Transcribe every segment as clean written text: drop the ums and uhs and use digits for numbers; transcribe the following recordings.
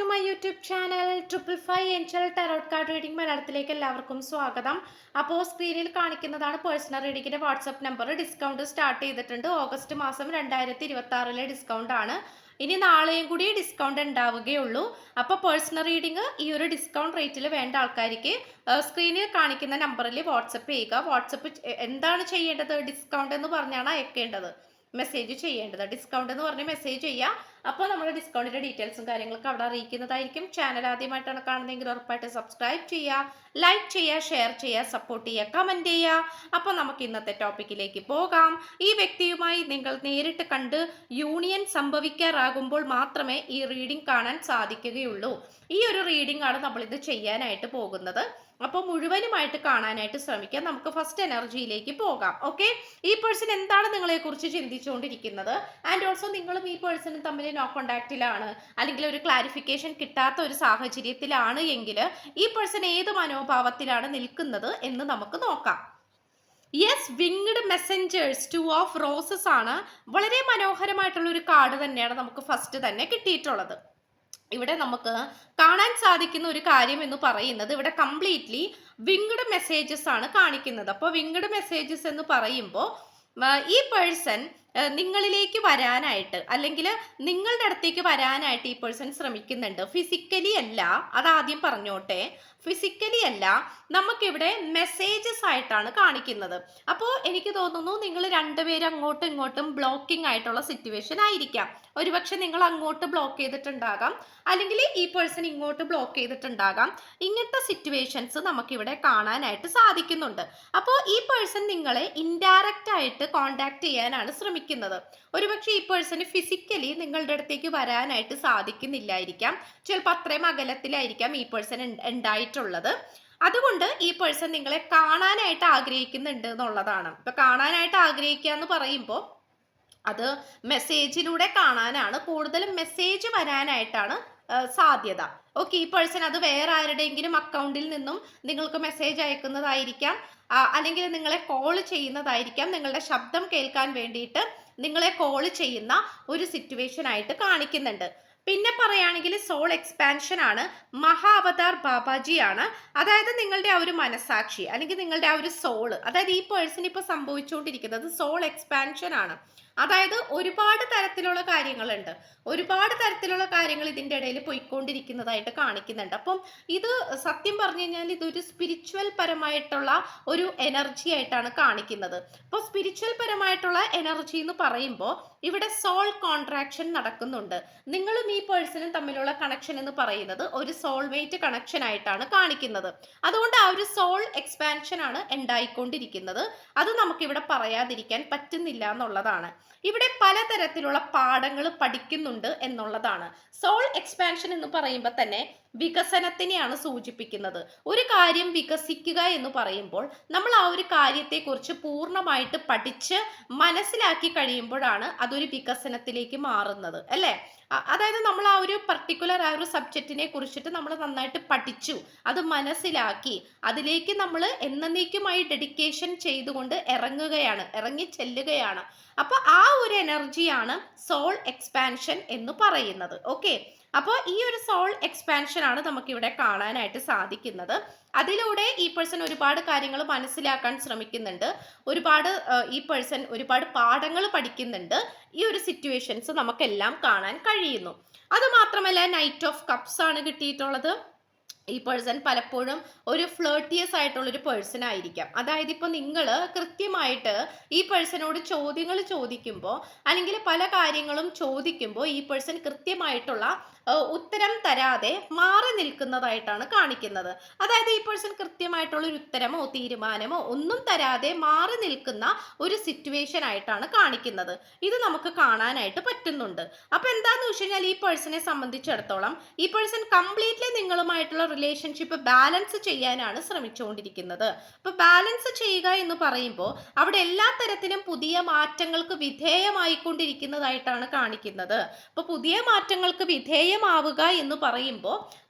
To my YouTube channel 555 angel tarot card reading മലയാളത്തിലേക്ക് എല്ലാവർക്കും സ്വാഗതം. അപ്പോൾ സ്ക്രീനിൽ കാണിക്കുന്നതാണ് പേഴ്സണൽ റീഡിങ്ങിന്റെ വാട്സ്ആപ്പ് നമ്പർ. ഡിസ്കൗണ്ട് സ്റ്റാർട്ട് ചെയ്തിട്ടുണ്ട്. ഓഗസ്റ്റ് മാസം 2026 ഡിസ്കൗണ്ട് ആണ്. ഇനി നാളെയും കൂടി ഡിസ്കൗണ്ട് ഉണ്ടാവുകയുള്ളൂ. അപ്പോൾ പേഴ്സണൽ റീഡിംഗ് ഈ ഒരു ഡിസ്കൗണ്ട് റേറ്റിൽ വേണ്ട ആൾക്കാർക്ക് സ്ക്രീനിൽ കാണിക്കുന്ന നമ്പറിൽ വാട്സപ്പ് ചെയ്യുക. വാട്സപ്പ് എന്താണ് ചെയ്യേണ്ടത്? ഡിസ്കൗണ്ട് എന്ന് പറഞ്ഞാണ് അയക്കേണ്ടത്, മെസ്സേജ് ചെയ്യേണ്ടത്. ഡിസ്കൗണ്ട് എന്ന് പറഞ്ഞ് മെസ്സേജ് ചെയ്യുക. അപ്പോൾ നമ്മുടെ ഡിസ്കൗണ്ടിന്റെ ഡീറ്റെയിൽസും കാര്യങ്ങളൊക്കെ അവിടെ അറിയിക്കുന്നതായിരിക്കും. ചാനൽ ആദ്യമായിട്ടാണ് കാണുന്നതെങ്കിൽ ഉറപ്പായിട്ട് സബ്സ്ക്രൈബ് ചെയ്യുക, ലൈക്ക് ചെയ്യുക, ഷെയർ ചെയ്യുക, സപ്പോർട്ട് ചെയ്യുക, കമന്റ് ചെയ്യുക. അപ്പോൾ നമുക്ക് ഇന്നത്തെ ടോപ്പിക്കിലേക്ക് പോകാം. ഈ വ്യക്തിയുമായി നിങ്ങൾ നേരിട്ട് കണ്ട് യൂണിയൻ സംഭവിക്കാറാകുമ്പോൾ മാത്രമേ ഈ റീഡിംഗ് കാണാൻ സാധിക്കുകയുള്ളൂ. ഈ ഒരു റീഡിംഗ് ആണ് നമ്മൾ ഇത് ചെയ്യാനായിട്ട് പോകുന്നത്. അപ്പോൾ മുഴുവനുമായിട്ട് കാണാനായിട്ട് ശ്രമിക്കാം. നമുക്ക് ഫസ്റ്റ് എനർജിയിലേക്ക് പോകാം. ഓക്കെ, ഈ പേഴ്സൺ എന്താണ് നിങ്ങളെ കുറിച്ച് ചിന്തിച്ചുകൊണ്ടിരിക്കുന്നത്, ആൻഡ് ഓൾസോ നിങ്ങളും ഈ പേഴ്സണും തമ്മിൽ നോ കോണ്ടാക്റ്റിലാണ്, അല്ലെങ്കിൽ ഒരു ക്ലാരിഫിക്കേഷൻ കിട്ടാത്ത ഒരു സാഹചര്യത്തിലാണ് എങ്കിൽ ഈ പേഴ്സൺ ഏത് മനോഭാവത്തിലാണ് നിൽക്കുന്നത് എന്ന് നമുക്ക് നോക്കാം. Yes, winged messengers, 2 of roses ആണ്. വളരെ മനോഹരമായിട്ടുള്ള ഒരു കാർഡ് തന്നെയാണ് നമുക്ക് ഫസ്റ്റ് തന്നെ കിട്ടിയിട്ടുള്ളത്. ഇവിടെ നമുക്ക് കാണാൻ സാധിക്കുന്ന ഒരു കാര്യം എന്ന് പറയുന്നത് ഇവിടെ കംപ്ലീറ്റ്ലി വിങ്ഡ് മെസ്സേജസ് ആണ് കാണിക്കുന്നത്. അപ്പോൾ വിങ്ഡ് മെസ്സേജസ് എന്ന് പറയുമ്പോൾ ഈ പേഴ്സൺ നിങ്ങളിലേക്ക് വരാനായിട്ട്, അല്ലെങ്കിൽ നിങ്ങളുടെ അടുത്തേക്ക് വരാനായിട്ട് ഈ പേഴ്സൺ ശ്രമിക്കുന്നുണ്ട്. ഫിസിക്കലി അല്ല, അതാദ്യം പറഞ്ഞോട്ടെ. ഫിസിക്കലി അല്ല, നമുക്കിവിടെ മെസ്സേജസ് ആയിട്ടാണ് കാണിക്കുന്നത്. അപ്പോൾ എനിക്ക് തോന്നുന്നു നിങ്ങൾ രണ്ടുപേരും അങ്ങോട്ടും ഇങ്ങോട്ടും ബ്ലോക്കിംഗ് ആയിട്ടുള്ള സിറ്റുവേഷൻ ആയിരിക്കാം. ഒരുപക്ഷെ നിങ്ങൾ അങ്ങോട്ട് ബ്ലോക്ക് ചെയ്തിട്ടുണ്ടാകാം, അല്ലെങ്കിൽ ഈ പേഴ്സൺ ഇങ്ങോട്ട് ബ്ലോക്ക് ചെയ്തിട്ടുണ്ടാകാം. ഇങ്ങനത്തെ സിറ്റുവേഷൻസ് നമുക്കിവിടെ കാണാനായിട്ട് സാധിക്കുന്നുണ്ട്. അപ്പോൾ ഈ പേഴ്സൺ നിങ്ങളെ ഇൻഡയറക്റ്റ് ആയിട്ട് കോണ്ടാക്ട് ചെയ്യാനാണ് ശ്രമിക്കുന്നത്. ഒരുപക്ഷെ ഈ പേഴ്സണ് ഫിസിക്കലി നിങ്ങളുടെ അടുത്തേക്ക് വരാനായിട്ട് സാധിക്കുന്നില്ലായിരിക്കാം. ചിലപ്പോൾ അത്രയും അകലത്തിലായിരിക്കാം ഈ പേഴ്സൺ ഉണ്ടായിട്ടുള്ളത്. അതുകൊണ്ട് ഈ പേഴ്സൺ നിങ്ങളെ കാണാനായിട്ട് ആഗ്രഹിക്കുന്നുണ്ട് എന്നുള്ളതാണ്. ഇപ്പൊ കാണാനായിട്ട് ആഗ്രഹിക്കുക എന്ന് പറയുമ്പോൾ അത് മെസ്സേജിലൂടെ കാണാനാണ്. കൂടുതലും മെസ്സേജ് വരാനായിട്ടാണ് സാധ്യത. ഓക്കെ, ഈ പേഴ്സൺ അത് വേറെ ആരുടെയെങ്കിലും അക്കൗണ്ടിൽ നിന്നും നിങ്ങൾക്ക് മെസ്സേജ് അയക്കുന്നതായിരിക്കാം, അല്ലെങ്കിൽ നിങ്ങളെ കോൾ ചെയ്യുന്നതായിരിക്കാം. നിങ്ങളുടെ ശബ്ദം കേൾക്കാൻ വേണ്ടിയിട്ട് നിങ്ങളെ കോൾ ചെയ്യുന്ന ഒരു സിറ്റുവേഷൻ ആയിട്ട് കാണിക്കുന്നുണ്ട്. പിന്നെ പറയുകയാണെങ്കിൽ സോൾ എക്സ്പാൻഷൻ ആണ്. മഹാ അവതാർ ബാബാജി ആണ്. അതായത് നിങ്ങളുടെ ആ ഒരു മനസാക്ഷി, അല്ലെങ്കിൽ നിങ്ങളുടെ ആ ഒരു സോള്, അതായത് ഈ പേഴ്സൺ ഇപ്പൊ സംഭവിച്ചുകൊണ്ടിരിക്കുന്നത് സോൾ എക്സ്പാൻഷൻ ആണ്. അതായത് ഒരുപാട് തരത്തിലുള്ള കാര്യങ്ങളുണ്ട്, ഒരുപാട് തരത്തിലുള്ള കാര്യങ്ങൾ ഇതിൻ്റെ ഇടയിൽ പോയിക്കൊണ്ടിരിക്കുന്നതായിട്ട് കാണിക്കുന്നുണ്ട്. അപ്പം ഇത് സത്യം പറഞ്ഞു കഴിഞ്ഞാൽ ഇതൊരു സ്പിരിച്വൽ പരമായിട്ടുള്ള ഒരു എനർജി ആയിട്ടാണ് കാണിക്കുന്നത്. അപ്പോൾ സ്പിരിച്വൽ പരമായിട്ടുള്ള എനർജി എന്ന് പറയുമ്പോൾ ഇവിടെ സോൾ കോൺട്രാക്ഷൻ നടക്കുന്നുണ്ട്. നിങ്ങളും ഈ പേഴ്സണും തമ്മിലുള്ള കണക്ഷൻ എന്ന് പറയുന്നത് ഒരു സോൾമേറ്റ് കണക്ഷൻ ആയിട്ടാണ് കാണിക്കുന്നത്. അതുകൊണ്ട് ആ ഒരു സോൾ എക്സ്പാൻഷൻ ആണ് ഉണ്ടായിക്കൊണ്ടിരിക്കുന്നത്. അത് നമുക്കിവിടെ പറയാതിരിക്കാൻ പറ്റുന്നില്ല എന്നുള്ളതാണ്. ഇവിടെ പലതരത്തിലുള്ള പാഠങ്ങൾ പഠിക്കുന്നുണ്ട് എന്നുള്ളതാണ്. സോൾ എക്സ്പാൻഷൻ എന്ന് പറയുമ്പോൾ തന്നെ വികസനത്തിനെയാണ് സൂചിപ്പിക്കുന്നത്. ഒരു കാര്യം വികസിക്കുക എന്ന് പറയുമ്പോൾ നമ്മൾ ആ ഒരു കാര്യത്തെക്കുറിച്ച് പൂർണ്ണമായിട്ട് പഠിച്ച് മനസ്സിലാക്കി കഴിയുമ്പോഴാണ് അതൊരു വികസനത്തിലേക്ക് മാറുന്നത്, അല്ലേ? അതായത് നമ്മൾ ആ ഒരു പർട്ടിക്കുലർ ആ ഒരു സബ്ജക്റ്റിനെ കുറിച്ചിട്ട് നമ്മൾ നന്നായിട്ട് പഠിച്ചു, അത് മനസ്സിലാക്കി, അതിലേക്ക് നമ്മൾ എന്നേക്കുമായി ഡെഡിക്കേഷൻ ചെയ്തുകൊണ്ട് ഇറങ്ങി ചെല്ലുകയാണ്. അപ്പൊ ആ ഒരു എനർജിയാണ് സോൾ എക്സ്പാൻഷൻ എന്ന് പറയുന്നത്. ഓക്കെ, അപ്പോൾ ഈ ഒരു സോൾ എക്സ്പാൻഷൻ ആണ് നമുക്കിവിടെ കാണാനായിട്ട് സാധിക്കുന്നത്. അതിലൂടെ ഈ പേഴ്സൺ ഒരുപാട് കാര്യങ്ങൾ മനസ്സിലാക്കാൻ ശ്രമിക്കുന്നുണ്ട്. ഈ പേഴ്സൺ ഒരുപാട് പാഠങ്ങൾ പഠിക്കുന്നുണ്ട്. ഈ ഒരു സിറ്റുവേഷൻസ് നമുക്കെല്ലാം കാണാൻ കഴിയുന്നു. അത് മാത്രമല്ല നൈറ്റ് ഓഫ് കപ്സ് ആണ് കിട്ടിയിട്ടുള്ളത്. ഈ പേഴ്സൺ പലപ്പോഴും ഒരു ഫ്ലേർട്ടിയസ് ആയിട്ടുള്ള ഒരു പേഴ്സൺ ആയിരിക്കാം. അതായത് ഇപ്പോൾ നിങ്ങൾ കൃത്യമായിട്ട് ഈ പേഴ്സണോട് ചോദ്യങ്ങൾ ചോദിക്കുമ്പോൾ, അല്ലെങ്കിൽ പല കാര്യങ്ങളും ചോദിക്കുമ്പോൾ ഈ പേഴ്സൺ കൃത്യമായിട്ടുള്ള ഉത്തരം തരാതെ മാറി നിൽക്കുന്നതായിട്ടാണ് കാണിക്കുന്നത്. അതായത് ഈ പേഴ്സൺ കൃത്യമായിട്ടുള്ള ഒരു ഉത്തരമോ തീരുമാനമോ ഒന്നും തരാതെ മാറി നിൽക്കുന്ന ഒരു സിറ്റുവേഷൻ ആയിട്ടാണ് കാണിക്കുന്നത്. ഇത് നമുക്ക് കാണാനായിട്ട് പറ്റുന്നുണ്ട്. അപ്പൊ എന്താന്ന് വെച്ച് കഴിഞ്ഞാൽ ഈ പേഴ്സണെ സംബന്ധിച്ചിടത്തോളം ഈ പേഴ്സൺ കംപ്ലീറ്റ്ലി നിങ്ങളുമായിട്ടുള്ള റിലേഷൻഷിപ്പ് ബാലൻസ് ചെയ്യാനാണ് ശ്രമിച്ചുകൊണ്ടിരിക്കുന്നത്. അപ്പൊ ബാലൻസ് ചെയ്യുക എന്ന് പറയുമ്പോൾ അവിടെ എല്ലാ തരത്തിലും പുതിയ മാറ്റങ്ങൾക്ക് വിധേയമായിക്കൊണ്ടിരിക്കുന്നതായിട്ടാണ് കാണിക്കുന്നത്. അപ്പൊ പുതിയ മാറ്റങ്ങൾക്ക് വിധേയമാവുക എന്ന് പറയുമ്പോൾ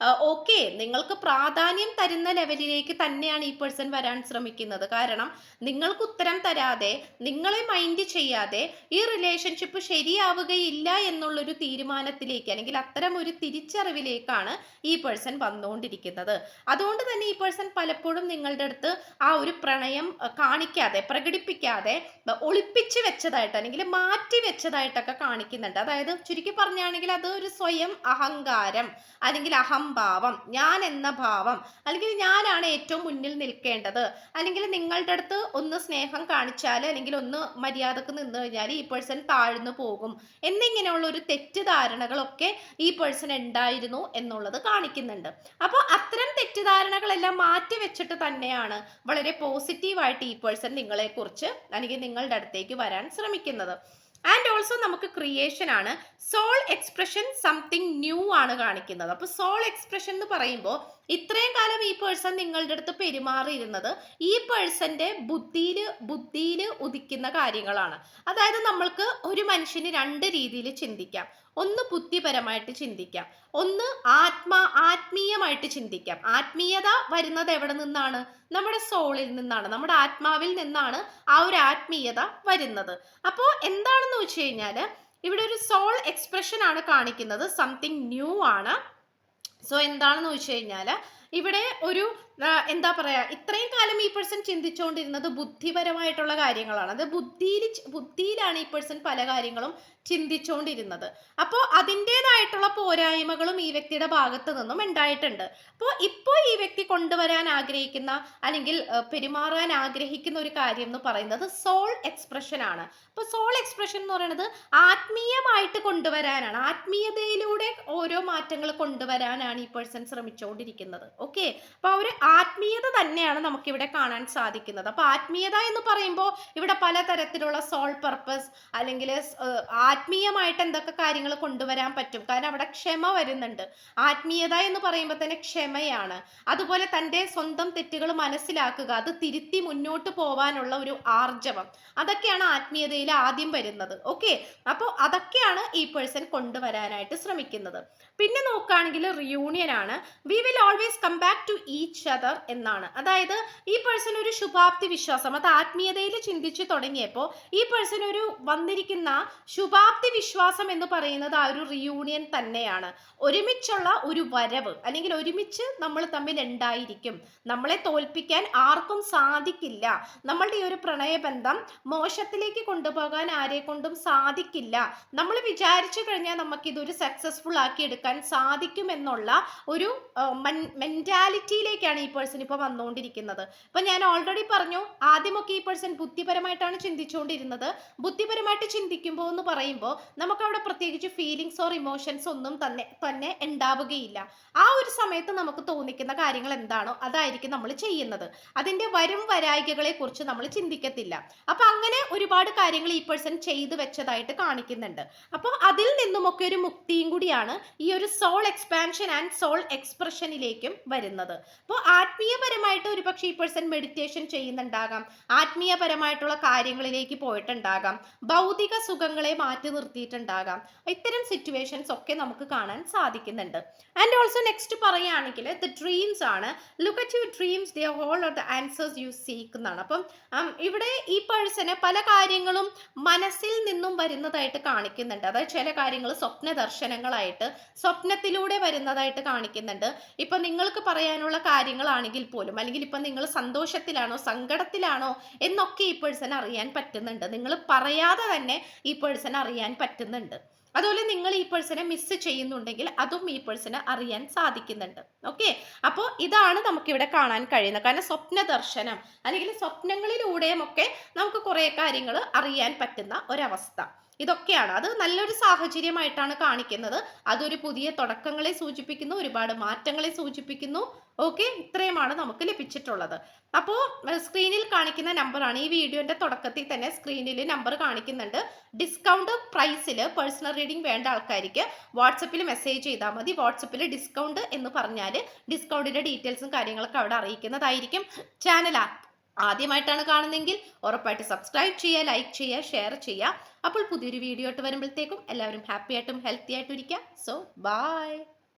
ഓക്കെ, നിങ്ങൾക്ക് പ്രാധാന്യം തരുന്ന ലെവലിലേക്ക് തന്നെയാണ് ഈ പേഴ്സൺ വരാൻ ശ്രമിക്കുന്നത്. കാരണം നിങ്ങൾക്ക് ഉത്തരം തരാതെ, നിങ്ങളെ മൈൻഡ് ചെയ്യാതെ ഈ റിലേഷൻഷിപ്പ് ശരിയാവുകയില്ല എന്നുള്ളൊരു തീരുമാനത്തിലേക്ക്, അല്ലെങ്കിൽ അത്തരം ഒരു തിരിച്ചറിവിലേക്കാണ് ഈ പേഴ്സൺ വന്നുകൊണ്ടിരിക്കുന്നത്. അതുകൊണ്ട് തന്നെ ഈ പേഴ്സൺ പലപ്പോഴും നിങ്ങളുടെ അടുത്ത് ആ ഒരു പ്രണയം കാണിക്കാതെ, പ്രകടിപ്പിക്കാതെ ഒളിപ്പിച്ച് വെച്ചതായിട്ട് അല്ലെങ്കിൽ മാറ്റി വെച്ചതായിട്ടൊക്കെ കാണിക്കുന്നുണ്ട്. അതായത് ചുരുക്കി പറഞ്ഞാണെങ്കിൽ അത് ഒരു സ്വയം അഹങ്കാരം, അല്ലെങ്കിൽ അഹംഭാവം, ഞാൻ എന്ന ഭാവം, അല്ലെങ്കിൽ ഞാനാണ് ഏറ്റവും മുന്നിൽ നിൽക്കേണ്ടത്, അല്ലെങ്കിൽ നിങ്ങളുടെ അടുത്ത് ഒന്ന് സ്നേഹം കാണിച്ചാൽ, അല്ലെങ്കിൽ ഒന്ന് മര്യാദക്ക് നിന്ന് കഴിഞ്ഞാൽ ഈ പേഴ്സൺ താഴ്ന്നു പോകും എന്നിങ്ങനെയുള്ള ഒരു തെറ്റിദ്ധാരണകളൊക്കെ ഈ പേഴ്സൺ ഉണ്ടായിരുന്നു എന്നുള്ളത് കാണിക്കുന്നുണ്ട്. അപ്പോൾ അത്തരം തെറ്റിദ്ധാരണകളെല്ലാം മാറ്റി വെച്ചിട്ട് തന്നെയാണ് വളരെ പോസിറ്റീവായിട്ട് ഈ പേഴ്സൺ നിങ്ങളെക്കുറിച്ച് അല്ലെങ്കിൽ നിങ്ങളുടെ അടുത്തേക്ക് വരാൻ ശ്രമിക്കുന്നത്. ആൻഡ് ഓൾസോ നമുക്ക് ക്രിയേഷൻ ആണ്, സോൾ എക്സ്പ്രഷൻ സംതിങ് ന്യൂ ആണ് കാണിക്കുന്നത്. അപ്പൊ സോൾ എക്സ്പ്രഷൻ എന്ന് പറയുമ്പോൾ ഇത്രയും കാലം ഈ പേഴ്സൺ നിങ്ങളുടെ അടുത്ത് പെരുമാറിയിരുന്നത് ഈ പേഴ്സന്റെ ബുദ്ധിയിൽ ഉദിക്കുന്ന കാര്യങ്ങളാണ്. അതായത് നമ്മൾക്ക് ഒരു മനുഷ്യന് രണ്ട് രീതിയിൽ ചിന്തിക്കാം. ഒന്ന് ബുദ്ധിപരമായിട്ട് ചിന്തിക്കാം, ഒന്ന് ആത്മീയമായിട്ട് ചിന്തിക്കാം. ആത്മീയത വരുന്നത് എവിടെ നിന്നാണ്? നമ്മുടെ സോളിൽ നിന്നാണ്, നമ്മുടെ ആത്മാവിൽ നിന്നാണ് ആ ഒരു ആത്മീയത വരുന്നത്. അപ്പോൾ എന്താണെന്ന് വെച്ച് കഴിഞ്ഞാൽ ഇവിടെ ഒരു സോൾ എക്സ്പ്രഷൻ ആണ് കാണിക്കുന്നത്, സംതിങ് ന്യൂ ആണ്. സോ എന്താണെന്ന് വെച്ച് കഴിഞ്ഞാൽ ഇവിടെ ഒരു എന്താ പറയാ, ഇത്രയും കാലം ഈ പേഴ്സൺ ചിന്തിച്ചുകൊണ്ടിരുന്നത് ബുദ്ധിപരമായിട്ടുള്ള കാര്യങ്ങളാണ്. അത് ബുദ്ധിയിലാണ് ഈ പേഴ്സൺ പല കാര്യങ്ങളും ചിന്തിച്ചുകൊണ്ടിരുന്നത്. അപ്പോൾ അതിൻ്റെതായിട്ടുള്ള പോരായ്മകളും ഈ വ്യക്തിയുടെ ഭാഗത്ത് നിന്നും ഉണ്ടായിട്ടുണ്ട്. ഇപ്പോൾ ഈ വ്യക്തി കൊണ്ടുവരാൻ ആഗ്രഹിക്കുന്ന അല്ലെങ്കിൽ പെരുമാറാൻ ആഗ്രഹിക്കുന്ന ഒരു കാര്യം എന്ന് പറയുന്നത് സോൾ എക്സ്പ്രഷൻ ആണ്. അപ്പോൾ സോൾ എക്സ്പ്രഷൻ എന്ന് പറയുന്നത് ആത്മീയമായിട്ട് കൊണ്ടുവരാനാണ്, ആത്മീയതയിലൂടെ ഓരോ മാറ്റങ്ങൾ കൊണ്ടുവരാനാണ് ഈ പേഴ്സൺ ശ്രമിച്ചുകൊണ്ടിരിക്കുന്നത്. ഓക്കെ, അപ്പോൾ ഒരു ആത്മീയത തന്നെയാണ് നമുക്കിവിടെ കാണാൻ സാധിക്കുന്നത്. അപ്പൊ ആത്മീയത എന്ന് പറയുമ്പോൾ ഇവിടെ പലതരത്തിലുള്ള സോൾ പർപ്പസ് അല്ലെങ്കിൽ ആത്മീയമായിട്ട് എന്തൊക്കെ കാര്യങ്ങൾ കൊണ്ടുവരാൻ പറ്റും. കാരണം അവിടെ ക്ഷമ വരുന്നുണ്ട്. ആത്മീയത എന്ന് പറയുമ്പോൾ തന്നെ ക്ഷമയാണ്. അതുപോലെ തൻ്റെ സ്വന്തം തെറ്റുകൾ മനസ്സിലാക്കുക, അത് തിരുത്തി മുന്നോട്ട് പോവാനുള്ള ഒരു ആർജവം, അതൊക്കെയാണ് ആത്മീയതയിൽ ആദ്യം വരുന്നത്. ഓക്കെ, അപ്പോൾ അതൊക്കെയാണ് ഈ പേഴ്സൺ കൊണ്ടുവരാനായിട്ട് ശ്രമിക്കുന്നത്. പിന്നെ നോക്കുകയാണെങ്കിൽ റിയൂണിയൻ ആണ്. We will always come back to each other എന്നാണ്. അതായത് ഈ പേഴ്സൺ ഒരു ശുഭാപ്തി വിശ്വാസം, അത് ആത്മീയതയിൽ ചിന്തിച്ചു തുടങ്ങിയപ്പോൾ ഈ പേഴ്സൺ ഒരു വന്നിരിക്കുന്ന ശുഭാപ്തി വിശ്വാസം എന്ന് പറയുന്നത് ആ ഒരു റിയൂണിയൻ തന്നെയാണ്. ഒരുമിച്ചുള്ള ഒരു വരവ്, അല്ലെങ്കിൽ ഒരുമിച്ച് നമ്മൾ തമ്മിൽ ഉണ്ടായിരിക്കും. നമ്മളെ തോൽപ്പിക്കാൻ ആർക്കും സാധിക്കില്ല. നമ്മളുടെ ഈ ഒരു പ്രണയബന്ധം മോശത്തിലേക്ക് കൊണ്ടുപോകാൻ ആരെ കൊണ്ടും സാധിക്കില്ല. നമ്മൾ വിചാരിച്ചു കഴിഞ്ഞാൽ നമുക്കിതൊരു സക്സസ്ഫുൾ ആക്കി എടുക്കാൻ സാധിക്കുമെന്നുള്ള ഒരു മെന്റാലിറ്റിയിലേക്കാണ് ഈ പേഴ്സൺ ഇപ്പോൾ വന്നുകൊണ്ടിരിക്കുന്നത്. ഇപ്പൊ ഞാൻ ഓൾറെഡി പറഞ്ഞു, ആദ്യമൊക്കെ ഈ പേഴ്സൺ ബുദ്ധിപരമായിട്ടാണ് ചിന്തിച്ചുകൊണ്ടിരുന്നത്. ബുദ്ധിപരമായിട്ട് ചിന്തിക്കുമ്പോൾ എന്ന് പറയുമ്പോൾ നമുക്ക് അവിടെ പ്രത്യേകിച്ച് ഫീലിങ്സ് ഓർ ഇമോഷൻസ് ഒന്നും തന്നെ ഉണ്ടാവുകയില്ല. ആ ഒരു സമയത്ത് നമുക്ക് തോന്നിക്കുന്ന കാര്യങ്ങൾ എന്താണോ അതായിരിക്കും നമ്മൾ ചെയ്യുന്നത്. അതിന്റെ വരും വരായികകളെ കുറിച്ച് നമ്മൾ ചിന്തിക്കത്തില്ല. അപ്പൊ അങ്ങനെ ഒരുപാട് കാര്യങ്ങൾ ഈ പേഴ്സൺ ചെയ്തു വെച്ചതായിട്ട് കാണിക്കുന്നുണ്ട്. അപ്പോൾ അതിൽ നിന്നുമൊക്കെ ഒരു മുക്തിയും കൂടിയാണ് ഈ ഒരു സോൾ എക്സ്പാൻഷൻ ആൻഡ് സോൾ എക്സ്പ്രഷനിലേക്കും വരുന്നത്. അപ്പോൾ ആത്മീയപരമായിട്ട് ഒരു പക്ഷേ ഈ പേഴ്സൺ മെഡിറ്റേഷൻ ചെയ്യുന്നുണ്ടാകാം, ആത്മീയപരമായിട്ടുള്ള കാര്യങ്ങളിലേക്ക് പോയിട്ടുണ്ടാകാം, ഭൗതിക സുഖങ്ങളെ മാറ്റി നിർത്തിയിട്ടുണ്ടാകാം. ഇത്തരം സിറ്റുവേഷൻസ് ഒക്കെ നമുക്ക് കാണാൻ സാധിക്കുന്നുണ്ട്. ആൻഡ് ഓൾസോ നെക്സ്റ്റ് പറയുകയാണെങ്കിൽ ദ ഡ്രീംസ് ആണ്. Look at your dreams, they all are the answers U seek എന്നാണ്. അപ്പം ഇവിടെ ഈ പേഴ്സണ് പല കാര്യങ്ങളും മനസ്സിൽ നിന്നും വരുന്നതായിട്ട് കാണിക്കുന്നുണ്ട്. അതായത് ചില കാര്യങ്ങൾ സ്വപ്ന ദർശനങ്ങളായിട്ട്, സ്വപ്നത്തിലൂടെ വരുന്നതായിട്ട് കാണിക്കുന്നുണ്ട്. ഇപ്പൊ നിങ്ങൾക്ക് പറയാനുള്ള കാര്യങ്ങളാണെങ്കിൽ പോലും, അല്ലെങ്കിൽ ഇപ്പൊ നിങ്ങൾ സന്തോഷത്തിലാണോ സങ്കടത്തിലാണോ എന്നൊക്കെ ഈ പേഴ്സൺ അറിയാൻ പറ്റുന്നുണ്ട്. നിങ്ങൾ പറയാതെ തന്നെ ഈ പേഴ്സൺ അറിയാൻ പറ്റുന്നുണ്ട്. അതുപോലെ നിങ്ങൾ ഈ പേഴ്സണെ മിസ് ചെയ്യുന്നുണ്ടെങ്കിൽ അതും ഈ പേഴ്സണ് അറിയാൻ സാധിക്കുന്നുണ്ട്. ഓക്കെ, അപ്പോൾ ഇതാണ് നമുക്കിവിടെ കാണാൻ കഴിയുന്നത്. കാരണം സ്വപ്ന ദർശനം അല്ലെങ്കിൽ സ്വപ്നങ്ങളിലൂടെയും ഒക്കെ നമുക്ക് കുറേ കാര്യങ്ങൾ അറിയാൻ പറ്റുന്ന ഒരവസ്ഥ ഇതൊക്കെയാണ്. അത് നല്ലൊരു സാഹചര്യമായിട്ടാണ് കാണിക്കുന്നത്. അതൊരു പുതിയ തുടക്കങ്ങളെ സൂചിപ്പിക്കുന്നു, ഒരുപാട് മാറ്റങ്ങളെ സൂചിപ്പിക്കുന്നു. ഓക്കെ, ഇത്രയുമാണ് നമുക്ക് ലഭിച്ചിട്ടുള്ളത്. അപ്പോൾ സ്ക്രീനിൽ കാണിക്കുന്ന നമ്പറാണ്, ഈ വീഡിയോന്റെ തുടക്കത്തിൽ തന്നെ സ്ക്രീനിൽ നമ്പർ കാണിക്കുന്നുണ്ട്. ഡിസ്കൗണ്ട് പ്രൈസിൽ പേഴ്സണൽ റീഡിംഗ് വേണ്ട ആൾക്കാർക്ക് വാട്സപ്പിൽ മെസ്സേജ് ചെയ്താൽ മതി. വാട്സപ്പിൽ ഡിസ്കൗണ്ട് എന്ന് പറഞ്ഞാൽ ഡിസ്കൗണ്ടിന്റെ ഡീറ്റെയിൽസും കാര്യങ്ങളൊക്കെ അവിടെ അറിയിക്കുന്നതായിരിക്കും. ചാനൽ ആദ്യമായിട്ടാണ് കാണുന്നതെങ്കിൽ ഉറപ്പായിട്ട് സബ്സ്ക്രൈബ് ചെയ്യുക, ലൈക്ക് ചെയ്യുക, ഷെയർ ചെയ്യുക. അപ്പോൾ പുതിയൊരു വീഡിയോ ആയിട്ട് വരുമ്പോഴത്തേക്കും എല്ലാവരും ഹാപ്പി ആയിട്ടും ഹെൽത്തി ആയിട്ടും ഇരിക്കുക. So by.